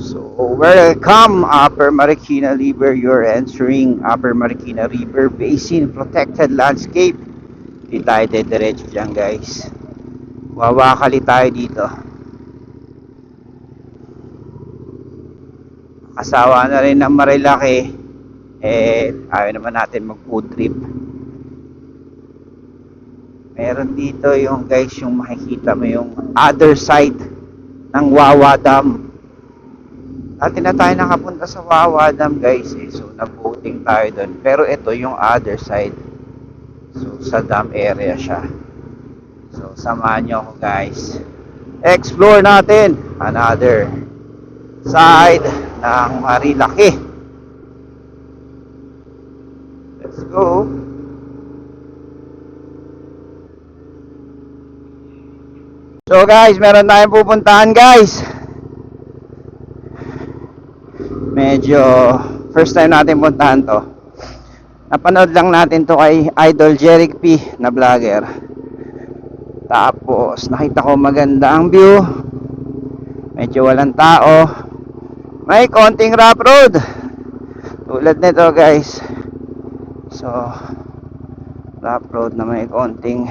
So, welcome Upper Marikina River. You're entering Upper Marikina River Basin Protected Landscape. Di tayo diretso dyan guys. Wawakali tayo dito. Asawa na rin ng Marilaki. Ayaw naman natin mag food trip. Meron dito yung guys, yung makikita mo yung other side ng Wawa Dam. Dati na tayo nakapunta sa Wawa Dam guys so nag-boating tayo doon. Pero ito yung other side. So sa dam area siya. So samahan nyo ako guys. Explore natin another side ng Marilaki. Let's go. So guys, meron tayong pupuntahan guys. Medyo first time natin puntahan to. Napanood lang natin to kay Idol Jeric P na vlogger. Tapos nakita ko maganda ang view. Medyo walang tao. May konting rough road. Tulad nito guys. So rough road na may konting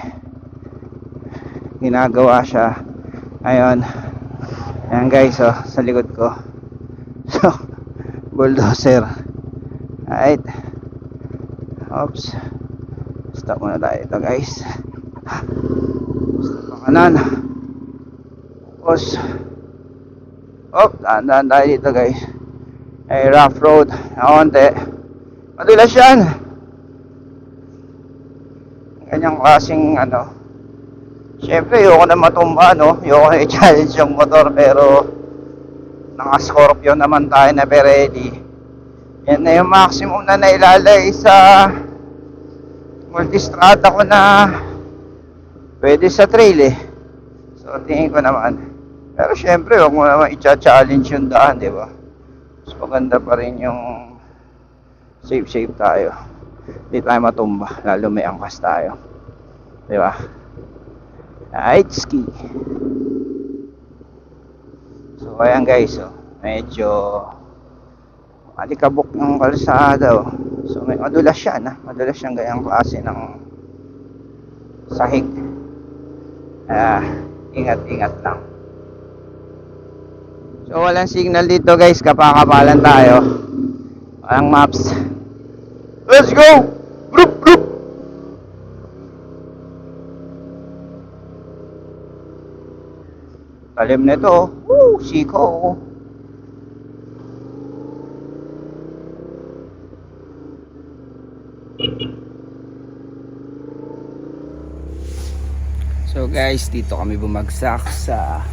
ginagawa siya. Ayun. Ayan guys sa likod ko. So bulldozer. Alright. Oops. Stop muna tayo ito guys. Stop pa kanan. Tapos dahan-dahan tayo dito guys. Ay rough road na konti. Madulas yan. Ganyang klaseng syempre ayoko na matumba ayoko na i-challenge yung motor. Pero naka-Scorpio naman tayo na ready. Yan na yung maximum na nailalay sa multistrada ko na pwede sa trail so tingin ko naman. Pero syempre huwag mo naman i-challenge yung daan, di ba? Mas maganda pa rin yung safe tayo. Hindi tayo matumba lalo may angkas tayo, di ba? Right, ski. So ayan guys medyo alikabok ng kalsada so may madulas siya madulas siyang ganyang klase ng sahig. Ingat lang. So walang signal dito guys, kapakapalan tayo, walang maps. Let's go. Broop. Talim nito. Siko. So guys, dito kami bumagsak sa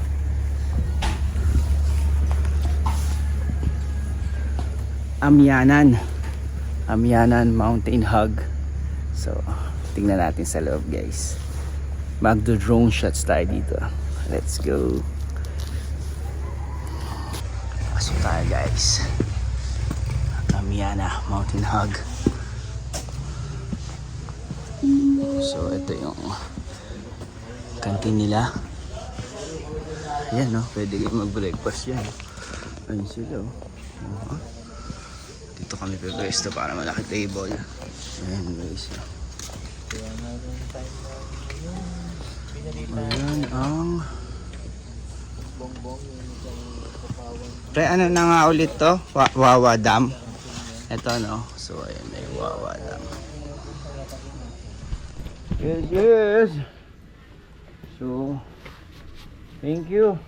Amyanan Mountain Hug. So tingnan natin sa loob guys. Magdo-drone shots tayo dito. Let's go. Pasok tayo guys. Amyana Mountain Hug. So ito yung kantin nila. Yan pwede kayo mag-breakfast yan. Ayun sila dito kami pwesto para malaki table. Ayan guys. Ayan ang pre, ano na nga ulit to? Wawa Dam. Ito so ayan may Wawa Dam. Yes. So thank you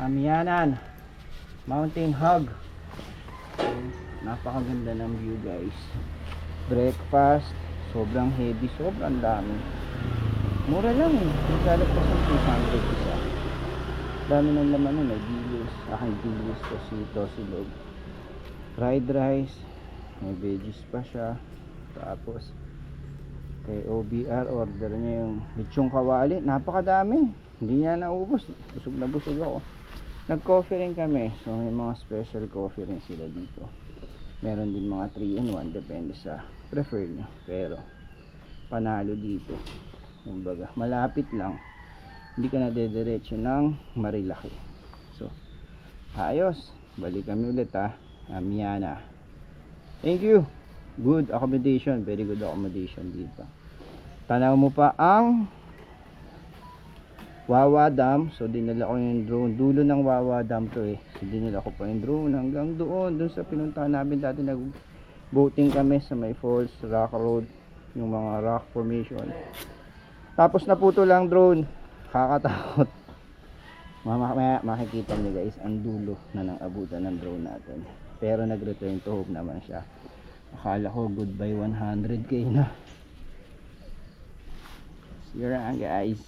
Amyanan Mountain Hug. So, napakaganda ng view guys. Breakfast sobrang heavy, sobrang dami. Mura lang nagkalap pa sa 200 isa. Dami ng laman may dilis, dilis to silog, fried rice, may veggies pa siya. Tapos kay OBR order niya yung lechong kawali, napakadami, hindi niya naubos. Busog na busog ako. Nag-coffee rin kami, so may mga special coffee rin sila dito. Meron din mga 3-in-1, depende sa prefer nyo. Pero panalo dito, kumbaga malapit lang, hindi ka na dediretso ng Marilaki. So Ayos. Balik kami ulit ha. Amiana. Thank you. Good accommodation. Very good accommodation dito. Tanaw mo pa ang Wawa Dam. So dinala ko yung drone. Dulo ng Wawa Dam to eh. So dinala ko pa yung drone hanggang doon. Doon sa pinuntahan namin dati, nag-boating kami sa may falls, rock road, yung mga rock formation. Tapos naputo lang drone. Kakatakot. Mamaya makikita niyo guys ang dulo na ng abutan ng drone natin. Pero nag-return to home naman siya. Akala ko goodbye 100k na. See you around guys.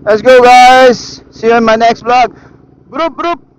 Let's go guys. See you in my next vlog. Broop broop.